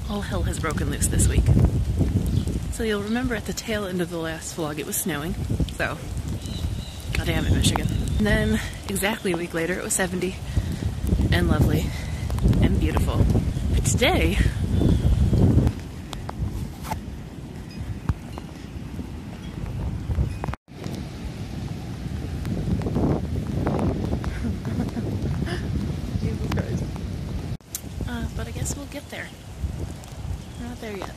all hell has broken loose this week. So you'll remember at the tail end of the last vlog it was snowing, so goddamn it, Michigan. And then exactly a week later it was 70 and lovely and beautiful. But today, Jesus Christ. But I guess we'll get there. We're not there yet.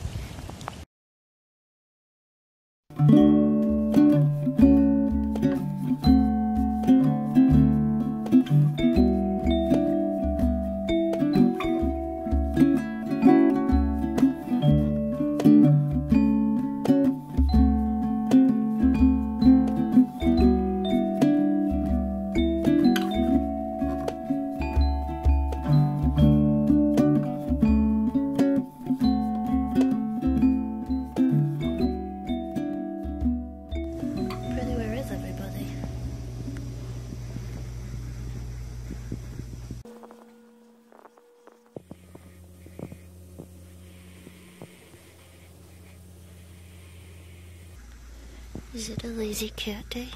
Is it a lazy cat day?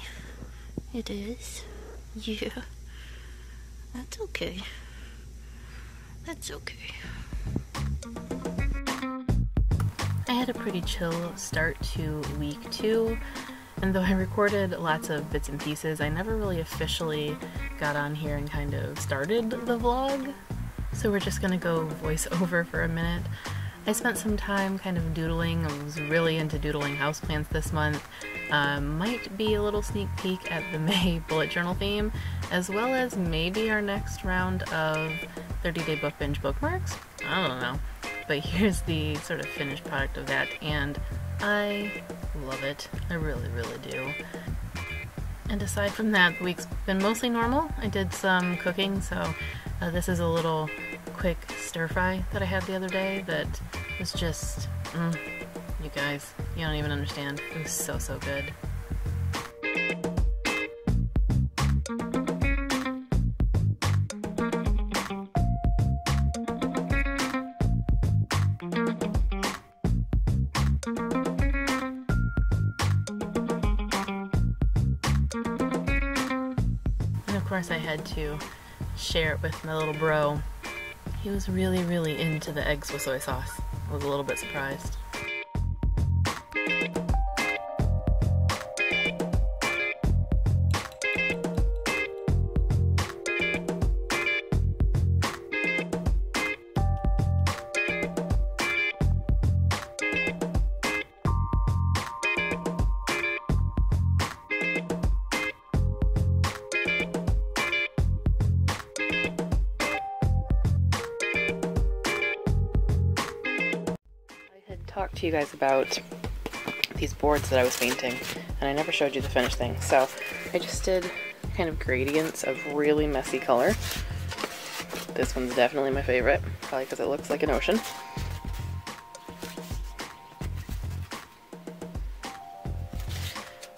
It is. Yeah. That's okay. That's okay. I had a pretty chill start to week 2, and though I recorded lots of bits and pieces, I never really officially got on here and kind of started the vlog. So we're just gonna go voice over for a minute. I spent some time kind of doodling. I was really into doodling houseplants this month. Might be a little sneak peek at the May bullet journal theme, as well as maybe our next round of 30-day book binge bookmarks. I don't know. But here's the sort of finished product of that, and I love it. I really, really do. And aside from that, the week's been mostly normal. I did some cooking, so this is a little quick stir fry that I had the other day that was just, you guys, you don't even understand. It was so, so good. And of course I had to share it with my little bro. He was really, really into the eggs with soy sauce. I was a little bit surprised. Talk to you guys about these boards that I was painting, and I never showed you the finished thing. So I just did kind of gradients of really messy color. This one's definitely my favorite, probably because it looks like an ocean.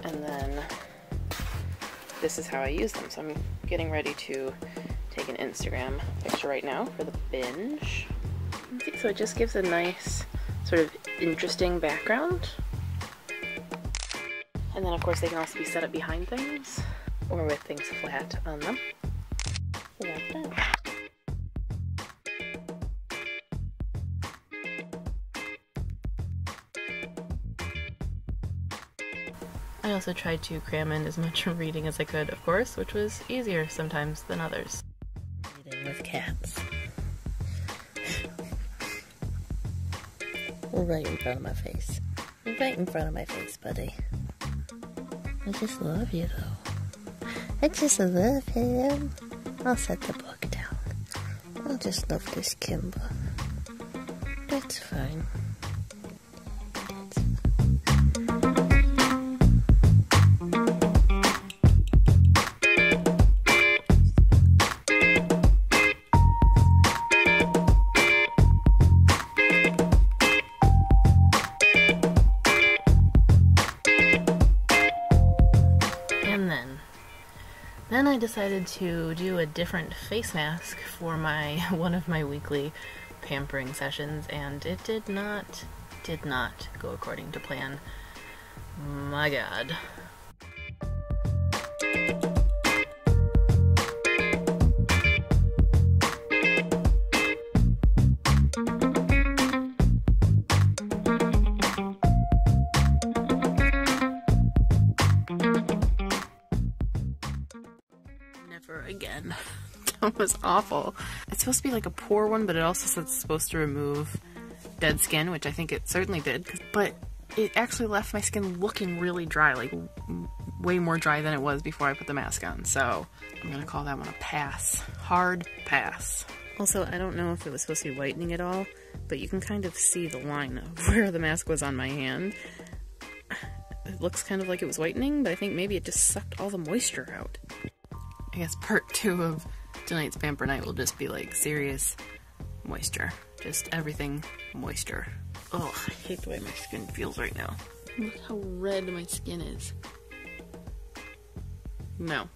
And then this is how I use them. So I'm getting ready to take an Instagram picture right now for the binge. So it just gives a nice sort of interesting background. And then of course they can also be set up behind things or with things flat on them. Like that. I also tried to cram in as much reading as I could, of course, which was easier sometimes than others. Reading with cats. Right in front of my face. Right in front of my face, buddy. I just love you, though. I just love him. I'll set the book down. I'll just love this Kimba. That's fine. Then I decided to do a different face mask for one of my weekly pampering sessions, and it did not go according to plan. My God. Never again. That was awful. It's supposed to be like a pore one, but it also says it's supposed to remove dead skin, which I think it certainly did, but it actually left my skin looking really dry, like way more dry than it was before I put the mask on. So I'm gonna call that one a pass. Hard pass. Also, I don't know if it was supposed to be whitening at all, but you can kind of see the line of where the mask was on my hand. It looks kind of like it was whitening, but I think maybe it just sucked all the moisture out. I guess part 2 of tonight's pamper night will just be like serious moisture. Just everything moisture. Oh, I hate the way my skin feels right now. Look how red my skin is. No.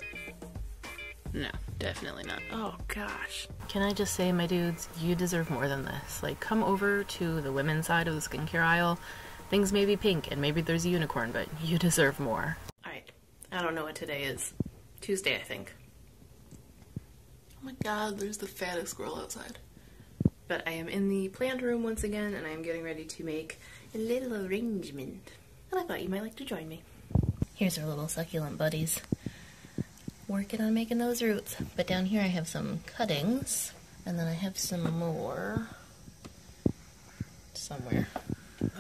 No, definitely not. Oh gosh. Can I just say, my dudes, you deserve more than this. Like, come over to the women's side of the skincare aisle. Things may be pink and maybe there's a unicorn, but you deserve more. Alright, I don't know what today is. Tuesday, I think. Oh my God, there's the fattest squirrel outside. But I am in the plant room once again, and I am getting ready to make a little arrangement. And I thought you might like to join me. Here's our little succulent buddies. Working on making those roots. But down here I have some cuttings, and then I have some more somewhere.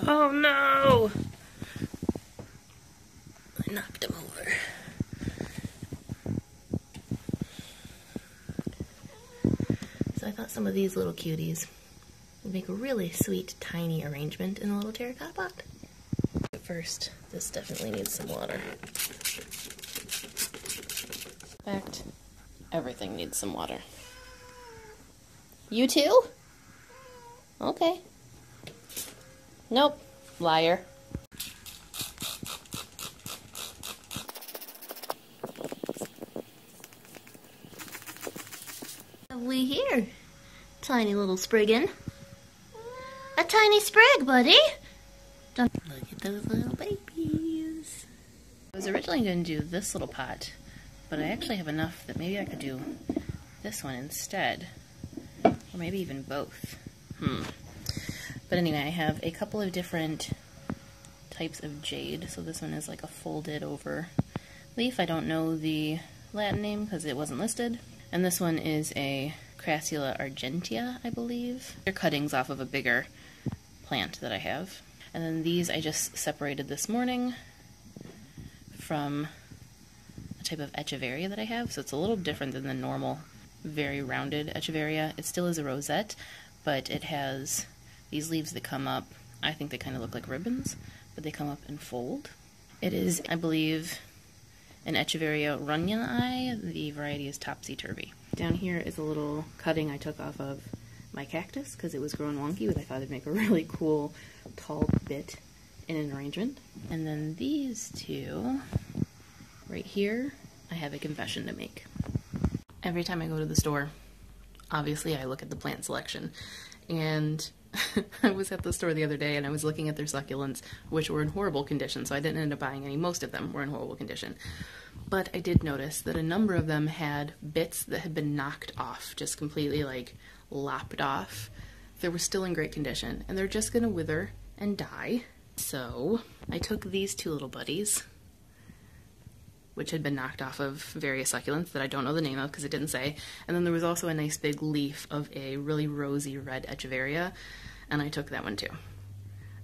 Oh no! I knocked them over. So I thought some of these little cuties would make a really sweet, tiny arrangement in a little terracotta pot. But first, this definitely needs some water. In fact, everything needs some water. You too? Okay. Nope. Liar. Lovely here. Tiny little spriggin'. A tiny sprig, buddy. Don't look at those little babies. I was originally going to do this little pot, but I actually have enough that maybe I could do this one instead. Or maybe even both. But anyway, I have a couple of different types of jade. So this one is like a folded over leaf. I don't know the Latin name because it wasn't listed. And this one is a Crassula argentea, I believe. They're cuttings off of a bigger plant that I have. And then these I just separated this morning from a type of echeveria that I have. So it's a little different than the normal, very rounded echeveria. It still is a rosette, but it has these leaves that come up. I think they kind of look like ribbons, but they come up and fold. It is, I believe, an Echeveria runyonii. The variety is topsy-turvy. Down here is a little cutting I took off of my cactus because it was growing wonky, but I thought it'd make a really cool tall bit in an arrangement. And then these two, right here, I have a confession to make. Every time I go to the store, obviously I look at the plant selection, and I was at the store the other day and I was looking at their succulents, which were in horrible condition, so I didn't end up buying any. Most of them were in horrible condition. But I did notice that a number of them had bits that had been knocked off, just completely like lopped off. They were still in great condition, and they're just gonna wither and die. So I took these two little buddies, which had been knocked off of various succulents that I don't know the name of because it didn't say. And then there was also a nice big leaf of a really rosy red echeveria, and I took that one too.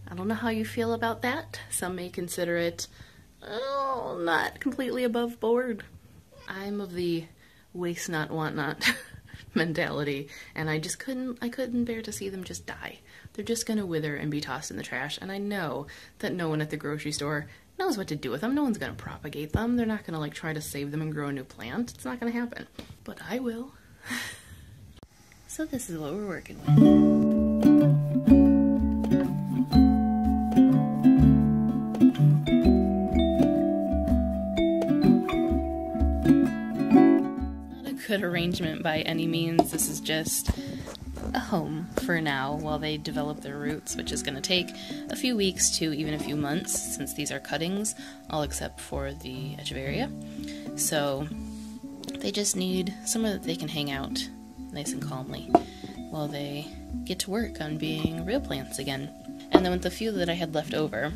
I don't know how you feel about that. Some may consider it, oh, not completely above board. I'm of the waste not, want not mentality, and I just couldn't bear to see them just die. They're just gonna wither and be tossed in the trash, and I know that no one at the grocery store knows what to do with them. No one's gonna propagate them. They're not gonna like try to save them and grow a new plant. It's not gonna happen. But I will. So this is what we're working with. Not a good arrangement by any means. This is just a home for now while they develop their roots, which is going to take a few weeks to even a few months, since these are cuttings, all except for the echeveria. So they just need somewhere that they can hang out nice and calmly while they get to work on being real plants again. And then with the few that I had left over,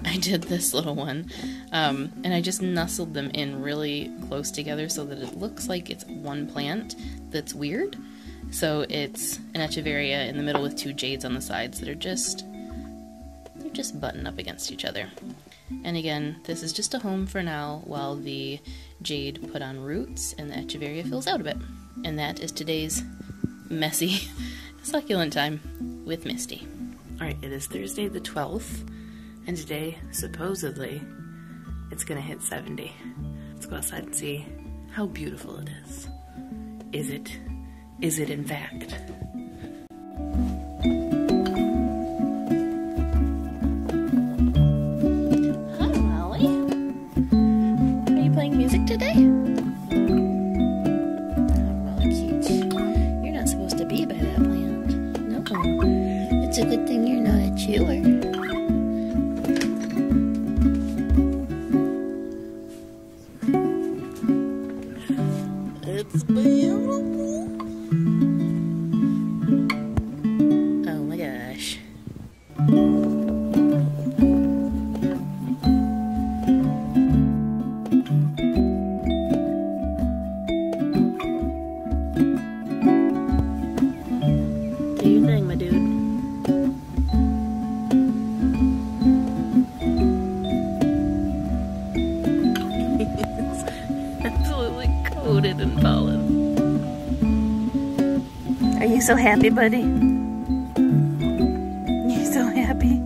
I did this little one, and I just nestled them in really close together so that it looks like it's one plant that's weird. So it's an echeveria in the middle with two jades on the sides that are just buttoned up against each other. And again, this is just a home for now while the jade put on roots and the echeveria fills out a bit. And that is today's messy succulent time with Misty. Alright, it is Thursday the 12th. And today, supposedly, it's gonna hit 70. Let's go outside and see how beautiful it is. Is it in fact? Hi, Molly. Are you playing music today? Oh, really cute. You're not supposed to be by that plant. No. It's a good thing you're not a chewer. It's beautiful. Oh my gosh. Do your thing, my dude. Absolutely coated in pollen. Are you so happy, buddy? You're so happy?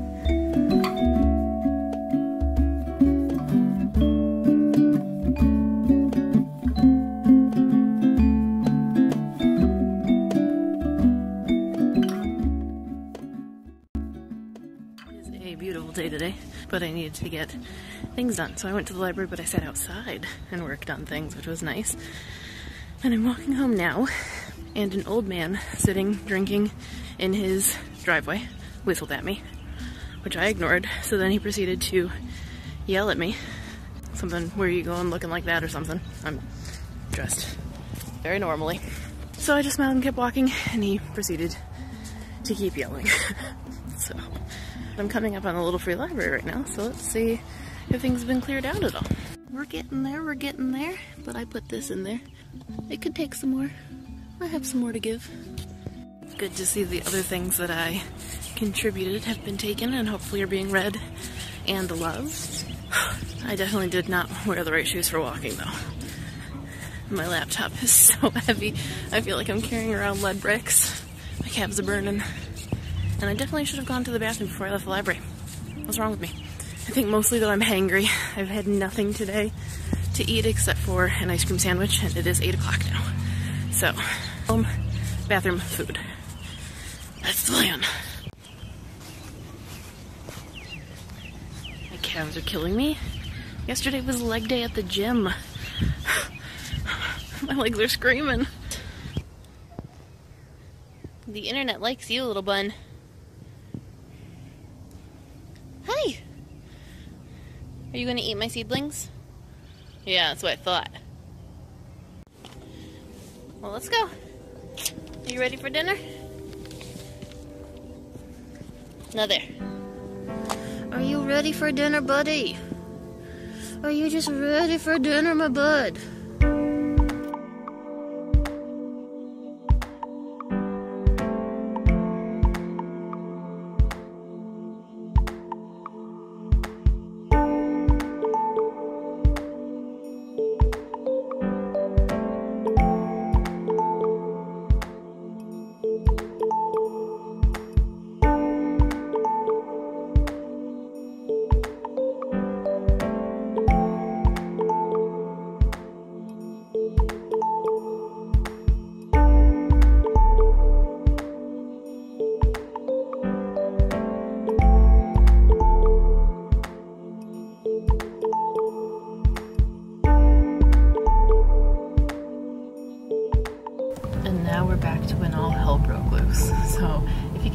It is a beautiful day today, but I needed to get things done. So I went to the library, but I sat outside and worked on things, which was nice. And I'm walking home now, and an old man sitting drinking in his driveway whistled at me, which I ignored. So then he proceeded to yell at me. Something, where are you going looking like that or something. I'm dressed very normally. So I just smiled and kept walking, and he proceeded to keep yelling. So I'm coming up on a little free library right now, so let's see if things have been cleared out at all. We're getting there, but I put this in there. It could take some more. I have some more to give. Good to see the other things that I contributed have been taken and hopefully are being read and loved. I definitely did not wear the right shoes for walking though. My laptop is so heavy. I feel like I'm carrying around lead bricks. My calves are burning. And I definitely should have gone to the bathroom before I left the library. What's wrong with me? I think mostly that I'm hangry. I've had nothing today to eat except for an ice cream sandwich, and it is 8 o'clock now. So, home, bathroom, food. That's the plan. My calves are killing me. Yesterday was leg day at the gym. My legs are screaming. The internet likes you, little bun. Hi! Are you gonna eat my seedlings? Yeah, that's what I thought. Well, let's go. Are you ready for dinner? Now there. Are you ready for dinner, buddy? Are you just ready for dinner, my bud?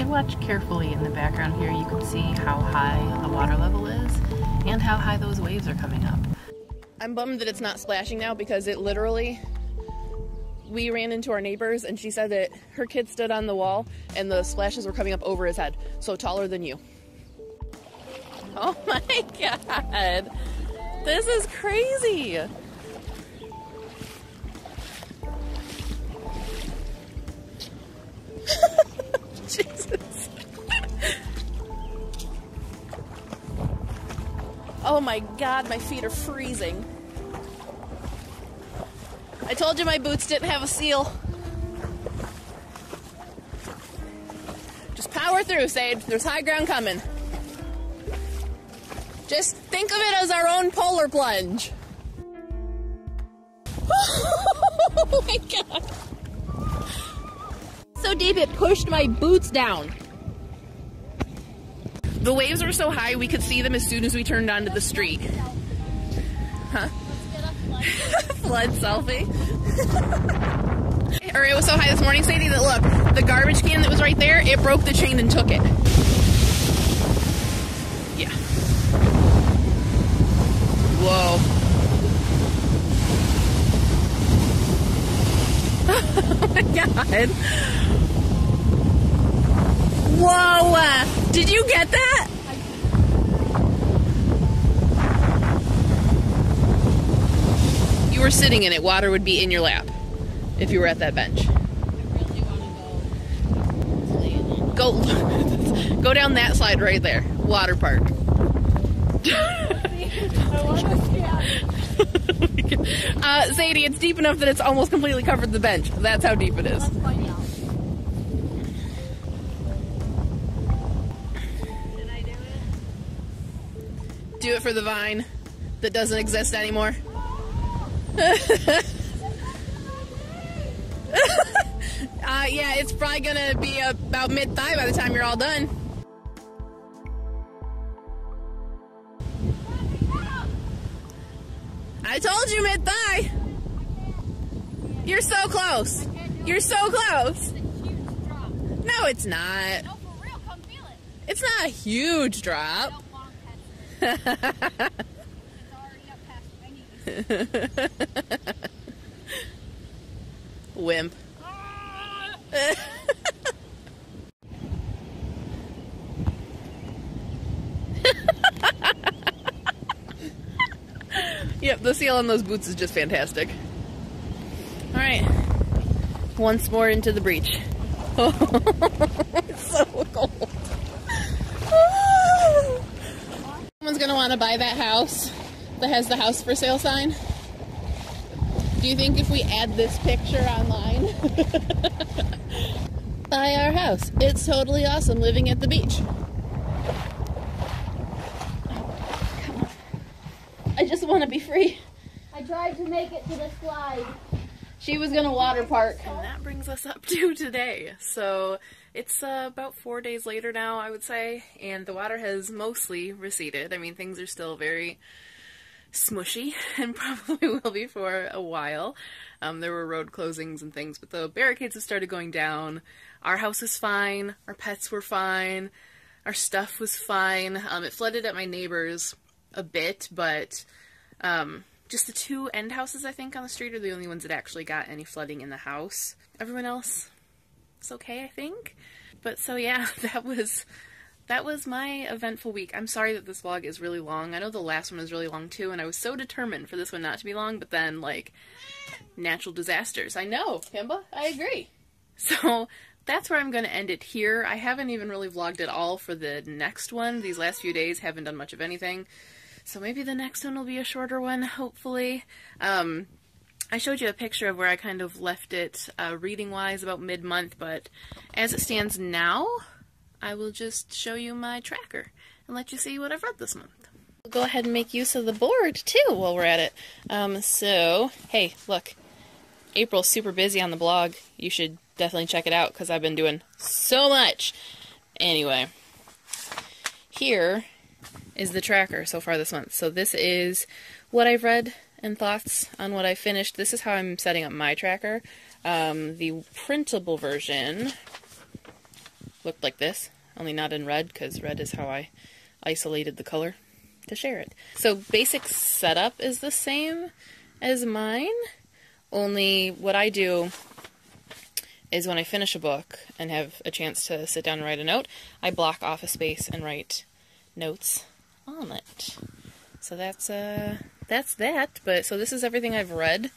you watch carefully in the background here, you can see how high the water level is and how high those waves are coming up. I'm bummed that it's not splashing now because it literally, we ran into our neighbors and she said that her kid stood on the wall and the splashes were coming up over his head, so taller than you. Oh my god, this is crazy. Jesus. Oh my god, my feet are freezing. I told you my boots didn't have a seal. Just power through, Sage. There's high ground coming. Just think of it as our own polar plunge. Oh my god. So deep it pushed my boots down. The waves were so high we could see them as soon as we turned onto the street. Huh? Flood selfie. Or it was so high this morning, Sadie, that look, the garbage can that was right there, it broke the chain and took it. Yeah. Whoa. Oh my god. Whoa! Did you get that? You were sitting in it. Water would be in your lap if you were at that bench. I really want to Go down that slide right there. Water park. I want to see. Sadie, it's deep enough that it's almost completely covered the bench. That's how deep it is. Let's find out. Do it for the vine that doesn't exist anymore. Yeah, it's probably gonna be about mid-thigh by the time you're all done. I told you mid-thigh. You're so close. You're so close. No, it's not. No, for real, come feel it. It's not a huge drop. It's already up past my knees. Wimp. Yep, the seal on those boots is just fantastic. Alright. Once more into the breach. It's so cold. Someone's gonna want to buy that house that has the house for sale sign. Do you think if we add this picture online? Buy our house. It's totally awesome living at the beach. Come on. I just want to be free. I tried to make it to the slide. She was gonna water park. And that brings us up to today. So it's about 4 days later now, I would say, and the water has mostly receded. I mean, things are still very smushy and probably will be for a while. There were road closings and things, but the barricades have started going down. Our house is fine. Our pets were fine. Our stuff was fine. It flooded at my neighbor's a bit, but just the two end houses, I think, on the street are the only ones that actually got any flooding in the house. Everyone else, it's okay, I think. But so yeah, that was my eventful week. I'm sorry that this vlog is really long. I know the last one was really long too, and I was so determined for this one not to be long, but then, like, natural disasters. I know, Kimba, I agree. So that's where I'm going to end it here. I haven't even really vlogged at all for the next one. These last few days haven't done much of anything. So maybe the next one will be a shorter one, hopefully. I showed you a picture of where I kind of left it reading-wise about mid-month, but as it stands now, I will just show you my tracker and let you see what I've read this month. We'll go ahead and make use of the board, too, while we're at it. So, hey, look. April's super busy on the blog. You should definitely check it out, because I've been doing so much. Anyway, here is the tracker so far this month. So this is what I've read and thoughts on what I finished. This is how I'm setting up my tracker. The printable version looked like this, only not in red, because red is how I isolated the color to share it. So basic setup is the same as mine, only what I do is when I finish a book and have a chance to sit down and write a note, I block off a space and write notes on it. So that's that. But so this is everything I've read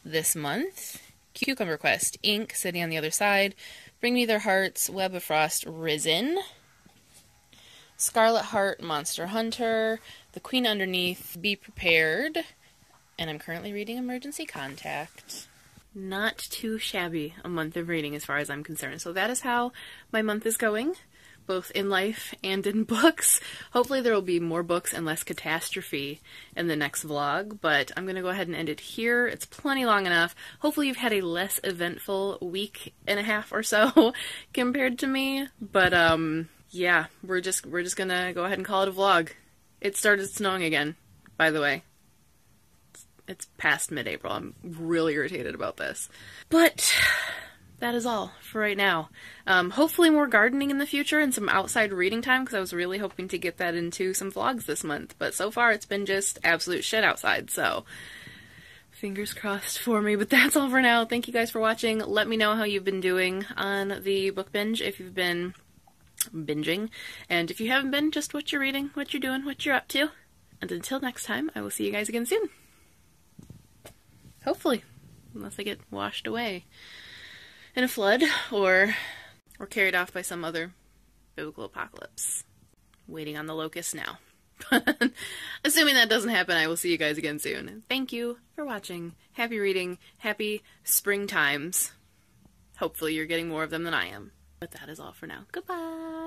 this month. Cucumber Quest, Ink, Sitting on the Other Side, Bring Me Their Hearts, Web of Frost, Risen, Scarlet Heart, Monster Hunter, The Queen Underneath, Be Prepared, and I'm currently reading Emergency Contact. Not too shabby a month of reading as far as I'm concerned. So that is how my month is going, both in life and in books. Hopefully there will be more books and less catastrophe in the next vlog, but I'm going to go ahead and end it here. It's plenty long enough. Hopefully you've had a less eventful week and a half or so compared to me, but yeah, we're just going to go ahead and call it a vlog. It started snowing again, by the way. It's past mid-April. I'm really irritated about this. But that is all for right now. Hopefully more gardening in the future and some outside reading time, because I was really hoping to get that into some vlogs this month. But so far it's been just absolute shit outside, so fingers crossed for me. But that's all for now. Thank you guys for watching. Let me know how you've been doing on the book binge, if you've been binging. And if you haven't been, just what you're reading, what you're doing, what you're up to. And until next time, I will see you guys again soon. Hopefully. Unless I get washed away in a flood or carried off by some other biblical apocalypse. Waiting on the locust now. Assuming that doesn't happen, I will see you guys again soon. Thank you for watching. Happy reading. Happy spring times. Hopefully you're getting more of them than I am. But that is all for now. Goodbye!